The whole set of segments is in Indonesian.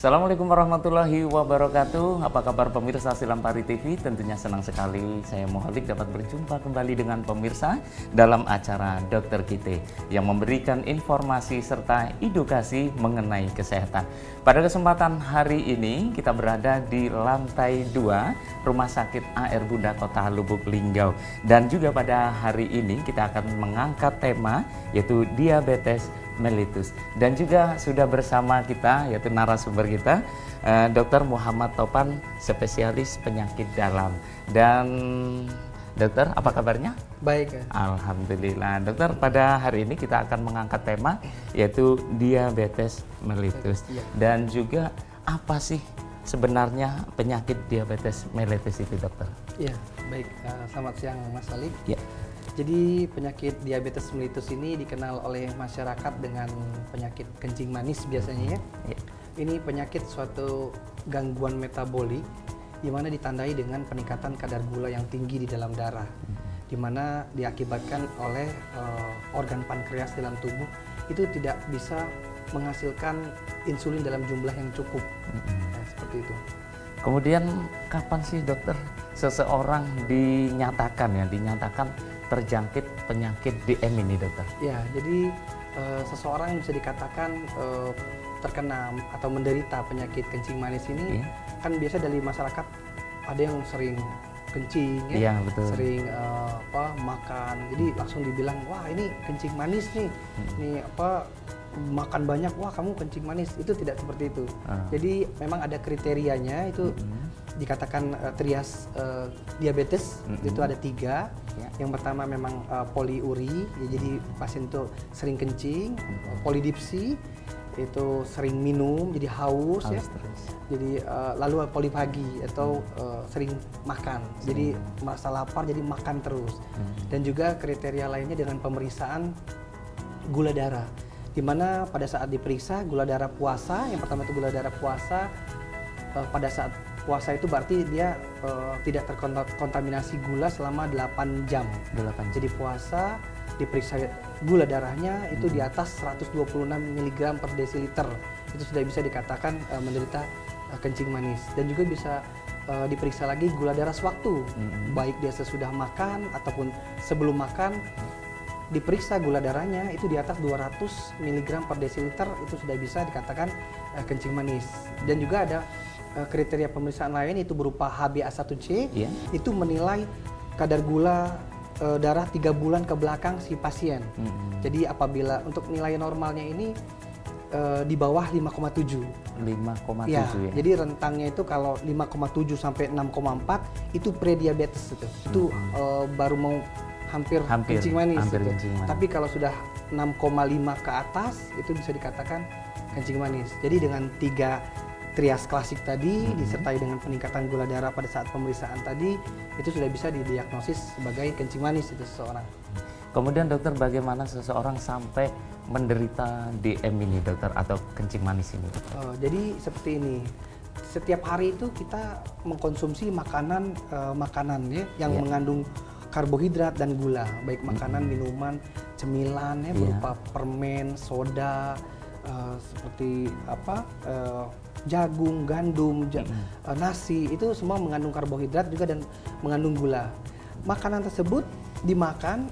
Assalamualaikum warahmatullahi wabarakatuh. Apa kabar pemirsa Silampari TV? Tentunya senang sekali saya Moholik dapat berjumpa kembali dengan pemirsa dalam acara Dokter Kite yang memberikan informasi serta edukasi mengenai kesehatan. Pada kesempatan hari ini kita berada di lantai 2 Rumah Sakit AR Bunda Kota Lubuk Linggau, dan juga pada hari ini kita akan mengangkat tema yaitu diabetes mellitus, dan juga sudah bersama kita yaitu narasumber kita Dr. Muhammad Topan, spesialis penyakit dalam. Dan dokter, apa kabarnya? Baik ya. Alhamdulillah. Dokter, pada hari ini kita akan mengangkat tema yaitu diabetes mellitus. Dan juga apa sih sebenarnya penyakit diabetes mellitus itu, dokter? Iya, baik. Selamat siang Mas Ali. Ya. Jadi penyakit diabetes mellitus ini dikenal oleh masyarakat dengan penyakit kencing manis biasanya ya. Ini penyakit suatu gangguan metabolik di mana ditandai dengan peningkatan kadar gula yang tinggi di dalam darah, di mana diakibatkan oleh organ pankreas dalam tubuh itu tidak bisa menghasilkan insulin dalam jumlah yang cukup. Seperti itu. Kemudian kapan sih dokter seseorang dinyatakan terjangkit penyakit DM ini, dokter? Ya, jadi seseorang yang bisa dikatakan terkena atau menderita penyakit kencing manis ini kan biasa dari masyarakat ada yang sering kencing ya, betul. Sering makan, jadi langsung dibilang wah ini kencing manis nih, ini makan banyak, wah kamu kencing manis. Itu tidak seperti itu. Jadi memang ada kriterianya itu. Dikatakan trias diabetes itu ada 3. Yang pertama memang poliuri, ya, jadi pasien itu sering kencing. Polidipsi itu sering minum, jadi haus ya. Jadi lalu polifagi atau sering makan, jadi merasa lapar, jadi makan terus. Dan juga kriteria lainnya dengan pemeriksaan gula darah, di mana pada saat diperiksa gula darah puasa, yang pertama itu gula darah puasa, pada saat puasa itu berarti dia tidak terkontaminasi gula selama 8 jam. Jadi puasa diperiksa gula darahnya itu di atas 126 mg per desiliter. Itu sudah bisa dikatakan menderita kencing manis. Dan juga bisa diperiksa lagi gula darah sewaktu, baik dia sesudah makan ataupun sebelum makan. Diperiksa gula darahnya itu di atas 200 mg per desiliter, itu sudah bisa dikatakan kencing manis. Dan juga ada kriteria pemeriksaan lain itu berupa HbA1c, itu menilai kadar gula darah 3 bulan ke belakang si pasien. Jadi apabila untuk nilai normalnya ini di bawah 5,7. 5,7 ya. Jadi rentangnya itu kalau 5,7 sampai 6,4 itu prediabetes itu. Itu baru mau hampir kencing manis. Tapi kalau sudah 6,5 ke atas itu bisa dikatakan kencing manis. Jadi dengan 3 trias klasik tadi disertai dengan peningkatan gula darah pada saat pemeriksaan tadi, itu sudah bisa didiagnosis sebagai kencing manis itu seseorang. Kemudian dokter, bagaimana seseorang sampai menderita DM ini, dokter, atau kencing manis ini? Jadi seperti ini, setiap hari itu kita mengkonsumsi makanan ya, yang mengandung karbohidrat dan gula, baik makanan, minuman, cemilan ya, berupa permen, soda, seperti jagung, gandum, nasi, itu semua mengandung karbohidrat juga dan mengandung gula. Makanan tersebut dimakan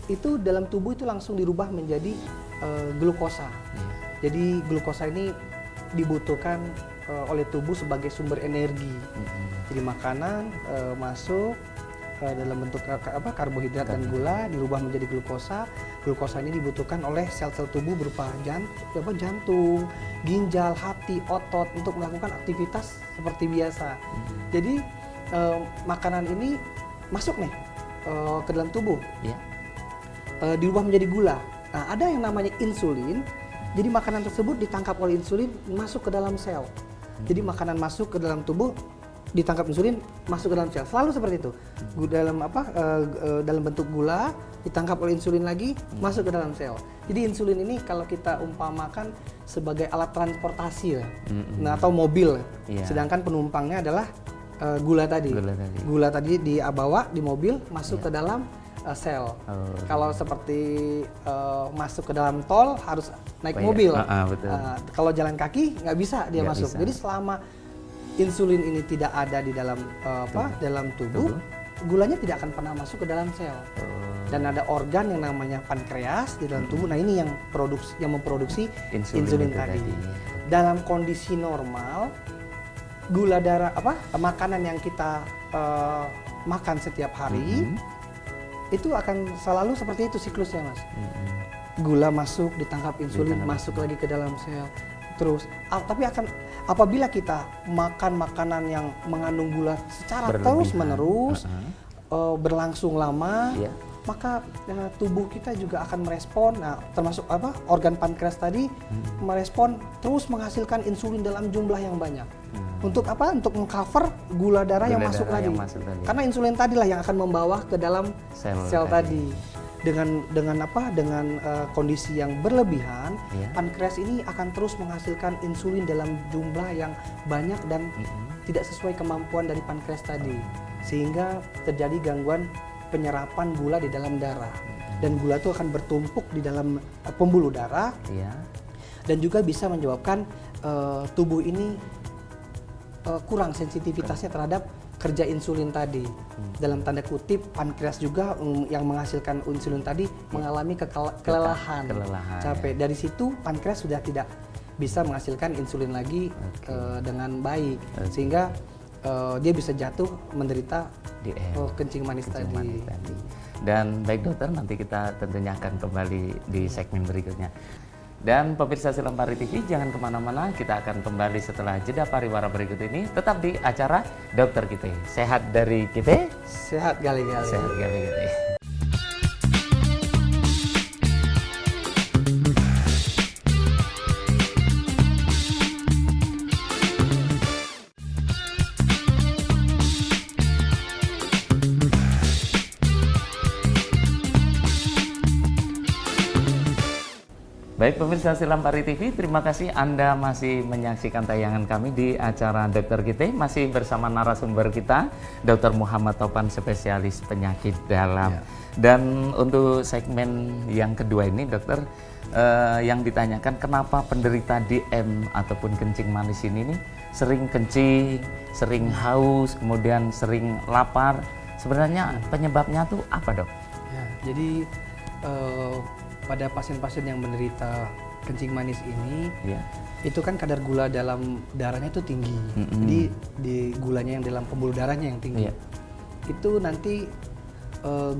itu dalam tubuh itu langsung dirubah menjadi glukosa. Jadi glukosa ini dibutuhkan oleh tubuh sebagai sumber energi. Jadi makanan masuk dalam bentuk karbohidrat dan gula dirubah menjadi glukosa. Glukosa ini dibutuhkan oleh sel-sel tubuh berupa jantung, ginjal, hati, otot untuk melakukan aktivitas seperti biasa. Jadi makanan ini masuk nih ke dalam tubuh, dirubah menjadi gula. Nah, ada yang namanya insulin. Jadi makanan tersebut ditangkap oleh insulin masuk ke dalam sel. Jadi makanan masuk ke dalam tubuh, ditangkap insulin, masuk ke dalam sel. Selalu seperti itu. Dalam bentuk gula, ditangkap oleh insulin lagi, masuk ke dalam sel. Jadi insulin ini kalau kita umpamakan sebagai alat transportasi ya, atau mobil. Sedangkan penumpangnya adalah gula tadi. Gula tadi dibawa di mobil, masuk ke dalam sel. Kalau seperti masuk ke dalam tol harus naik mobil. Betul. Kalau jalan kaki nggak bisa dia masuk. Jadi selama insulin ini tidak ada di dalam dalam tubuh, gulanya tidak akan pernah masuk ke dalam sel. Dan ada organ yang namanya pankreas di dalam tubuh. Nah ini yang memproduksi insulin tadi. Dalam kondisi normal, gula darah makanan yang kita makan setiap hari itu akan selalu seperti itu siklusnya, Mas. Gula masuk, ditangkap insulin, masuk lagi ke dalam sel. Terus, tapi apabila kita makan makanan yang mengandung gula secara terus-menerus, berlangsung lama, maka tubuh kita juga akan merespon. Nah, termasuk organ pankreas tadi merespon terus menghasilkan insulin dalam jumlah yang banyak. Untuk Untuk mengcover gula darah yang masuk tadi. Karena insulin tadilah yang akan membawa ke dalam sel tadi. Dengan kondisi yang berlebihan, pankreas ini akan terus menghasilkan insulin dalam jumlah yang banyak dan tidak sesuai kemampuan dari pankreas tadi, sehingga terjadi gangguan penyerapan gula di dalam darah, dan gula itu akan bertumpuk di dalam pembuluh darah, dan juga bisa menyebabkan tubuh ini kurang sensitivitasnya terhadap kerja insulin tadi. Dalam tanda kutip, pankreas juga yang menghasilkan insulin tadi mengalami kelelahan, capek. Dari situ pankreas sudah tidak bisa menghasilkan insulin lagi dengan baik, sehingga dia bisa jatuh menderita kencing manis tadi. Dan baik dokter, nanti kita tentunya akan kembali di segmen berikutnya. Dan pemirsa Silempari TV, jangan kemana-mana, kita akan kembali setelah jeda pariwara berikut ini. Tetap di acara Dokter Kite. Sehat dari Kite, sehat gali-gali. Sehat gali-gali. Baik pemirsa Silempari TV, terima kasih Anda masih menyaksikan tayangan kami di acara Dokter Kite. Masih bersama narasumber kita, Dr. Muhammad Topan, spesialis penyakit dalam. Dan untuk segmen yang kedua ini dokter, yang ditanyakan kenapa penderita DM ataupun kencing manis ini nih sering kencing, sering haus, kemudian sering lapar. Sebenarnya penyebabnya tuh apa dok? Ya, jadi pada pasien-pasien yang menderita kencing manis ini, itu kan kadar gula dalam darahnya itu tinggi. Jadi di gulanya yang dalam pembuluh darahnya yang tinggi. Itu nanti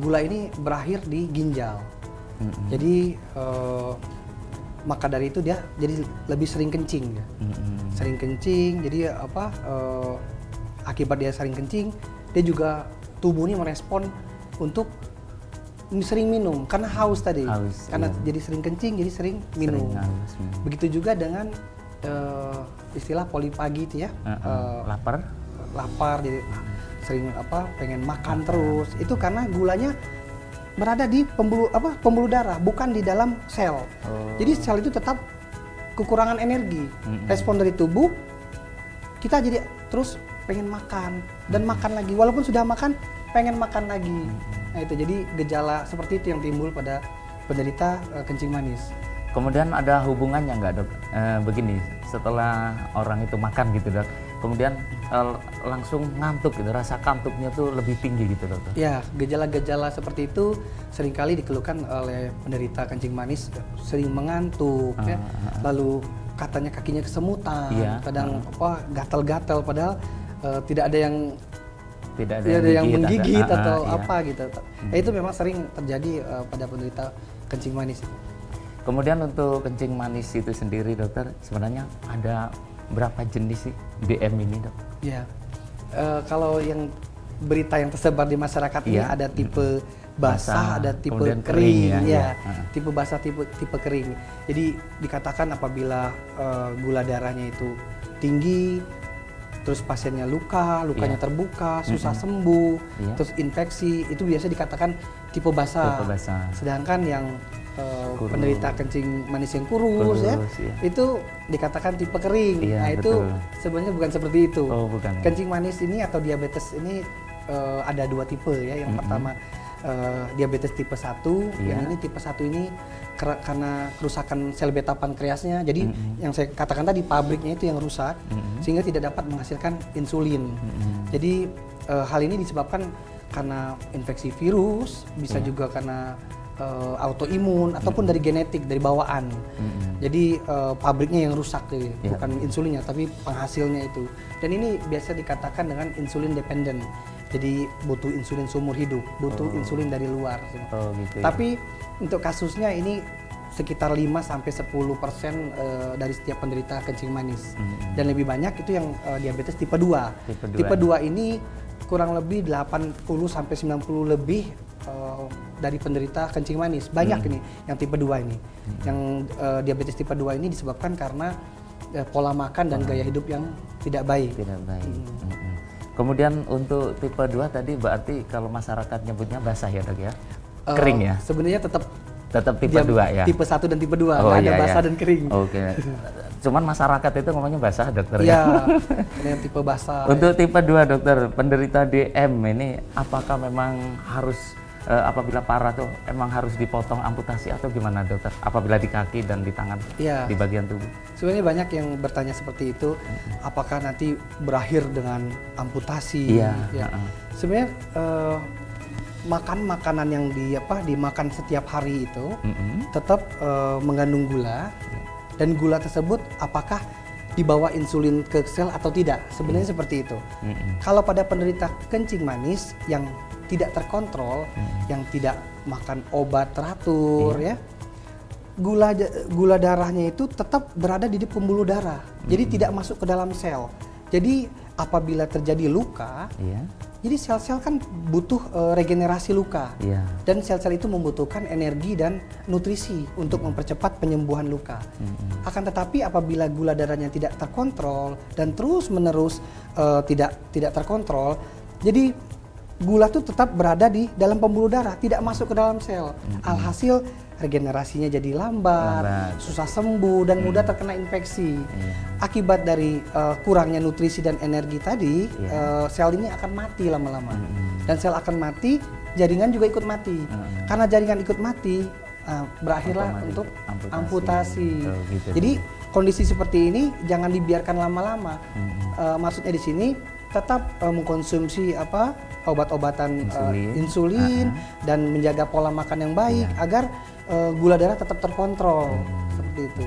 gula ini berakhir di ginjal. Jadi maka dari itu dia jadi lebih sering kencing. Sering kencing, jadi akibat dia sering kencing, dia juga tubuh ini merespon untuk sering minum karena haus tadi, karena jadi sering kencing, jadi sering minum. Begitu juga dengan istilah polipagi itu ya, lapar, jadi sering pengen makan terus. Itu karena gulanya berada di pembuluh darah, bukan di dalam sel. Jadi sel itu tetap kekurangan energi. Respon dari tubuh, kita jadi terus pengen makan dan makan lagi, walaupun sudah makan pengen makan lagi. Nah itu jadi gejala seperti itu yang timbul pada penderita kencing manis. Kemudian ada hubungannya nggak dok? Begini, setelah orang itu makan gitu dok, kemudian langsung ngantuk gitu, rasa kantuknya tuh lebih tinggi gitu dok? Ya, gejala-gejala seperti itu seringkali dikeluhkan oleh penderita kencing manis, sering mengantuk, lalu katanya kakinya kesemutan, kadang gatal-gatal, padahal tidak ada yang menggigit atau apa gitu. Nah, itu memang sering terjadi pada penderita kencing manis. Kemudian untuk kencing manis itu sendiri dokter, sebenarnya ada berapa jenis sih DM ini dok? Ya, kalau yang berita yang tersebar di masyarakat ini ada tipe basah, ada tipe kering. Tipe basah, tipe kering. Jadi dikatakan apabila gula darahnya itu tinggi, terus pasiennya lukanya terbuka, susah sembuh, terus infeksi, itu biasa dikatakan tipe basah. Sedangkan yang penderita kencing manis yang kurus itu dikatakan tipe kering. Nah itu sebenarnya bukan seperti itu. Kencing manis ini atau diabetes ini ada dua tipe ya. Yang pertama diabetes tipe 1. Yang ini tipe 1 ini karena kerusakan sel beta pankreasnya. Jadi yang saya katakan tadi pabriknya itu yang rusak sehingga tidak dapat menghasilkan insulin. Jadi hal ini disebabkan karena infeksi virus, bisa juga karena autoimun ataupun dari genetik, dari bawaan. Jadi pabriknya yang rusak, bukan insulinnya tapi penghasilnya itu. Dan ini biasa dikatakan dengan insulin dependent. Jadi butuh insulin seumur hidup, butuh insulin dari luar. Gitu tapi untuk kasusnya ini sekitar 5-10% dari setiap penderita kencing manis. Dan lebih banyak itu yang diabetes tipe 2. Tipe 2 ini kurang lebih 80-90 lebih dari penderita kencing manis. Banyak ini yang tipe 2 ini. Yang diabetes tipe 2 ini disebabkan karena pola makan dan gaya hidup yang tidak baik. Kemudian untuk tipe 2 tadi berarti kalau masyarakat nyebutnya basah ya Dok ya? Kering ya? Sebenarnya tetap tipe 2 ya? Tipe 1 dan tipe 2, nggak ada basah dan kering. Cuman masyarakat itu ngomongnya basah Dokter ya? Iya, tipe basah. Untuk tipe 2 Dokter, penderita DM ini apakah memang harus apabila parah tuh emang harus dipotong amputasi atau gimana Dokter? Apabila di kaki dan di tangan, di bagian tubuh? Sebenarnya banyak yang bertanya seperti itu, apakah nanti berakhir dengan amputasi? Sebenarnya makan makanan yang dimakan setiap hari itu tetap mengandung gula, dan gula tersebut apakah dibawa insulin ke sel atau tidak? Sebenarnya seperti itu. Kalau pada penderita kencing manis yang tidak terkontrol, yang tidak makan obat teratur, ya, gula darahnya itu tetap berada di pembuluh darah, jadi tidak masuk ke dalam sel. Jadi apabila terjadi luka, jadi sel-sel kan butuh regenerasi luka, dan sel-sel itu membutuhkan energi dan nutrisi untuk mempercepat penyembuhan luka. Akan tetapi apabila gula darahnya tidak terkontrol dan terus-menerus tidak terkontrol, jadi gula itu tetap berada di dalam pembuluh darah, tidak masuk ke dalam sel. Alhasil regenerasinya jadi lambat, susah sembuh, dan mudah terkena infeksi. Akibat dari kurangnya nutrisi dan energi tadi, sel ini akan mati lama-lama. Dan sel akan mati, jaringan juga ikut mati. Karena jaringan ikut mati, berakhirlah untuk amputasi. Jadi kondisi seperti ini jangan dibiarkan lama-lama. Maksudnya di sini tetap mengkonsumsi obat-obatan insulin dan menjaga pola makan yang baik agar gula darah tetap terkontrol. Seperti itu.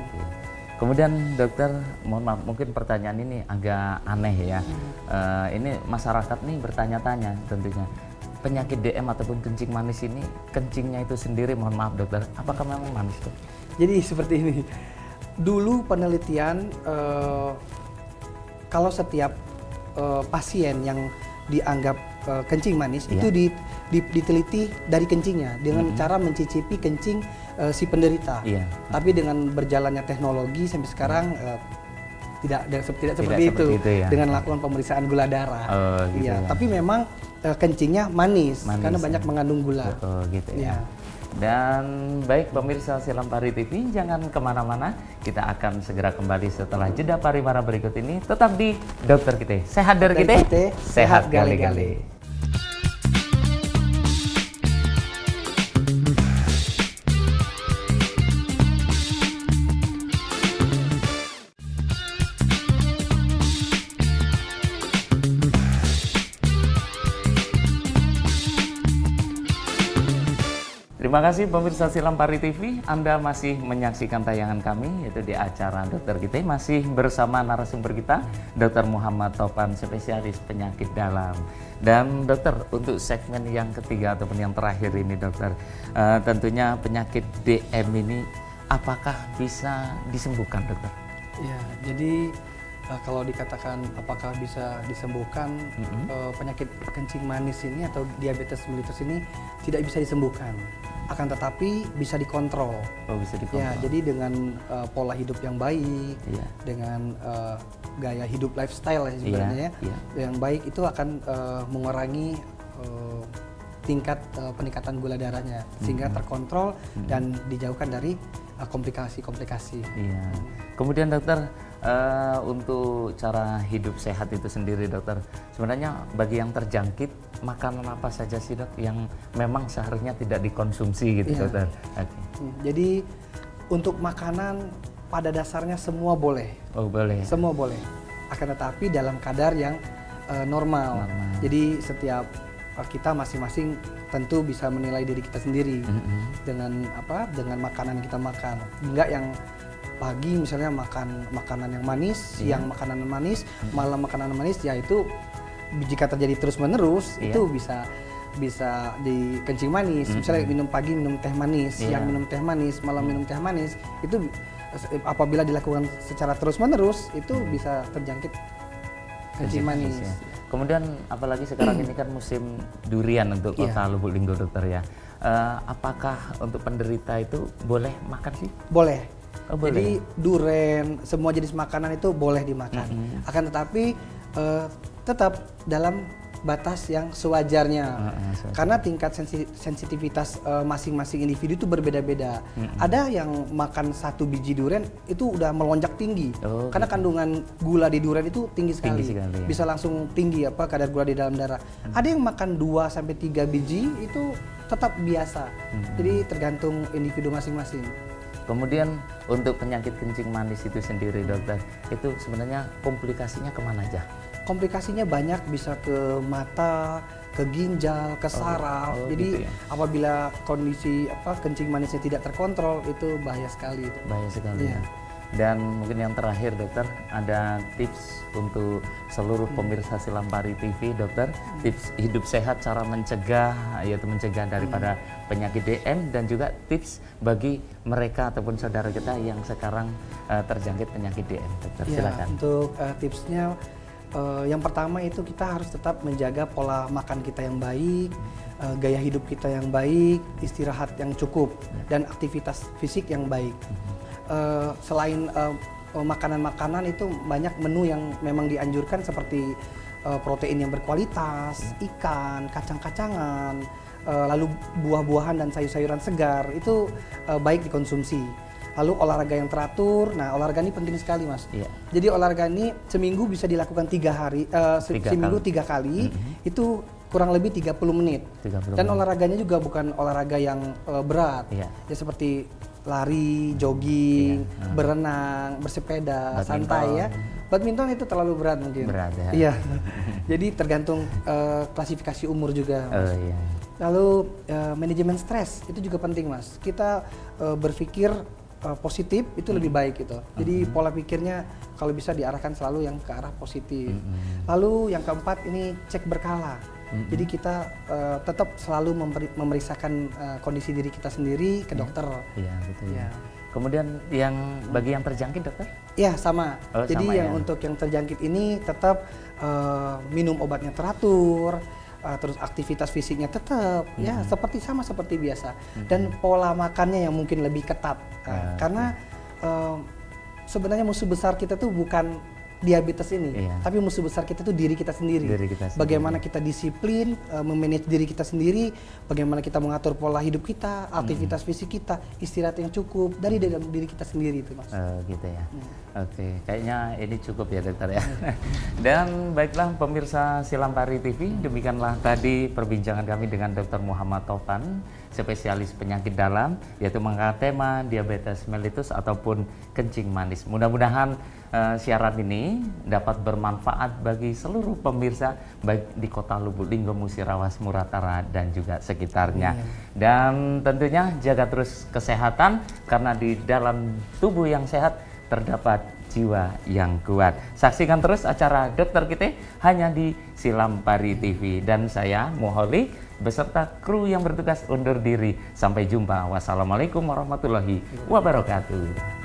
Kemudian Dokter, mohon maaf mungkin pertanyaan ini agak aneh ya. Ini masyarakat nih bertanya-tanya tentunya, penyakit DM ataupun kencing manis ini, kencingnya itu sendiri, mohon maaf Dokter, apakah memang manis Dok? Jadi seperti ini. Dulu penelitian kalau setiap pasien yang dianggap kencing manis itu diteliti dari kencingnya dengan cara mencicipi kencing si penderita. Tapi dengan berjalannya teknologi sampai sekarang tidak seperti itu ya? Dengan lakukan pemeriksaan gula darah. Tapi memang kencingnya manis karena banyak mengandung gula. Dan baik pemirsa Silam Pari TV, jangan kemana-mana, kita akan segera kembali setelah jeda pariwara berikut ini. Tetap di Dokter Kite, sehat dari Kite, sehat gali-gali. Terima kasih pemirsa Silam Pari TV, Anda masih menyaksikan tayangan kami yaitu di acara Dokter Kite, masih bersama narasumber kita Dr. Muhammad Topan, spesialis penyakit dalam. Dan dokter, untuk segmen yang ketiga ataupun yang terakhir ini dokter, tentunya penyakit DM ini apakah bisa disembuhkan dokter? Ya, jadi kalau dikatakan apakah bisa disembuhkan, penyakit kencing manis ini atau diabetes mellitus ini tidak bisa disembuhkan, akan tetapi bisa dikontrol. Bisa dikontrol. Ya, jadi dengan pola hidup yang baik, dengan gaya hidup lifestyle sebenarnya yang baik itu akan mengurangi tingkat peningkatan gula darahnya sehingga terkontrol dan dijauhkan dari komplikasi-komplikasi. Kemudian dokter, untuk cara hidup sehat itu sendiri dokter, sebenarnya bagi yang terjangkit makanan apa saja sih dok yang memang seharusnya tidak dikonsumsi gitu dokter? Okay. Jadi untuk makanan pada dasarnya semua boleh. Oh boleh. Semua boleh. Akan tetapi dalam kadar yang normal. Jadi setiap kita masing-masing tentu bisa menilai diri kita sendiri dengan dengan makanan yang kita makan. Enggak yang pagi misalnya makan makanan yang manis, siang makanan manis, malam makanan manis, ya itu jika terjadi terus-menerus itu bisa di kencing manis. Misalnya minum pagi minum teh manis, siang minum teh manis, malam minum teh manis, itu apabila dilakukan secara terus-menerus itu bisa terjangkit kencing manis. Kemudian apalagi sekarang ini kan musim durian untuk kota Lubuk Linggau dokter ya. Apakah untuk penderita itu boleh makan sih? Boleh. Oh, boleh. Jadi durian, semua jenis makanan itu boleh dimakan. Akan tetapi tetap dalam batas yang sewajarnya. Karena tingkat sensitivitas masing-masing individu itu berbeda-beda. Ada yang makan 1 biji durian itu udah melonjak tinggi. Karena kandungan gula di durian itu tinggi sekali. Bisa langsung tinggi kadar gula di dalam darah. Ada yang makan 2 sampai 3 biji itu tetap biasa. Jadi tergantung individu masing-masing. Kemudian untuk penyakit kencing manis itu sendiri dokter, itu sebenarnya komplikasinya kemana aja? Komplikasinya banyak, bisa ke mata, ke ginjal, ke saraf. Jadi gitu ya? Apabila kondisi kencing manisnya tidak terkontrol itu bahaya sekali. Bahaya sekali ya. Dan mungkin yang terakhir dokter, ada tips untuk seluruh pemirsa Silampari TV dokter, tips hidup sehat, cara mencegah, yaitu mencegah daripada penyakit DM, dan juga tips bagi mereka ataupun saudara kita yang sekarang terjangkit penyakit DM dokter. Silakan. Untuk tipsnya, yang pertama itu kita harus tetap menjaga pola makan kita yang baik, gaya hidup kita yang baik, istirahat yang cukup, dan aktivitas fisik yang baik. Selain makanan-makanan itu banyak menu yang memang dianjurkan seperti protein yang berkualitas, ikan, kacang-kacangan, lalu buah-buahan dan sayur-sayuran segar itu baik dikonsumsi. Lalu olahraga yang teratur, nah olahraga ini penting sekali mas. Jadi olahraga ini seminggu bisa dilakukan 3 hari, seminggu 3 kali, itu kurang lebih 30 menit. Dan olahraganya juga bukan olahraga yang berat, ya seperti lari, jogging, berenang, bersepeda, santai ya. Badminton itu terlalu berat mungkin. Berat ya. Iya. Jadi tergantung klasifikasi umur juga. Mas. Lalu manajemen stres itu juga penting mas. Kita berpikir positif itu lebih baik gitu. Jadi pola pikirnya kalau bisa diarahkan selalu yang ke arah positif. Lalu yang keempat ini cek berkala. Jadi kita tetap selalu memeriksakan kondisi diri kita sendiri ke dokter. Iya betul. Ya. Kemudian yang bagi yang terjangkit dokter? Iya sama. Jadi sama, untuk yang terjangkit ini tetap minum obatnya teratur. Terus aktivitas fisiknya tetap ya sama seperti biasa, dan pola makannya yang mungkin lebih ketat karena sebenarnya musuh besar kita tuh bukan diabetes ini, tapi musuh besar kita tuh diri kita sendiri. Bagaimana kita disiplin, memanage diri kita sendiri, bagaimana kita mengatur pola hidup kita, aktivitas fisik kita, istirahat yang cukup dari dalam diri kita sendiri itu mas. Gitu ya. Oke, kayaknya ini cukup ya dokter ya. Dan baiklah pemirsa Silampari TV, demikianlah tadi perbincangan kami dengan Dr. Muhammad Taufan, spesialis penyakit dalam, yaitu mengangkat tema diabetes mellitus ataupun kencing manis. Mudah-mudahan siaran ini dapat bermanfaat bagi seluruh pemirsa baik di kota Lubuk Linggau, Musirawas, Muratara dan juga sekitarnya. Dan tentunya jaga terus kesehatan, karena di dalam tubuh yang sehat terdapat jiwa yang kuat. Saksikan terus acara Dokter Kita hanya di Silampari TV, dan saya Muholik beserta kru yang bertugas undur diri. Sampai jumpa. Wassalamualaikum warahmatullahi wabarakatuh.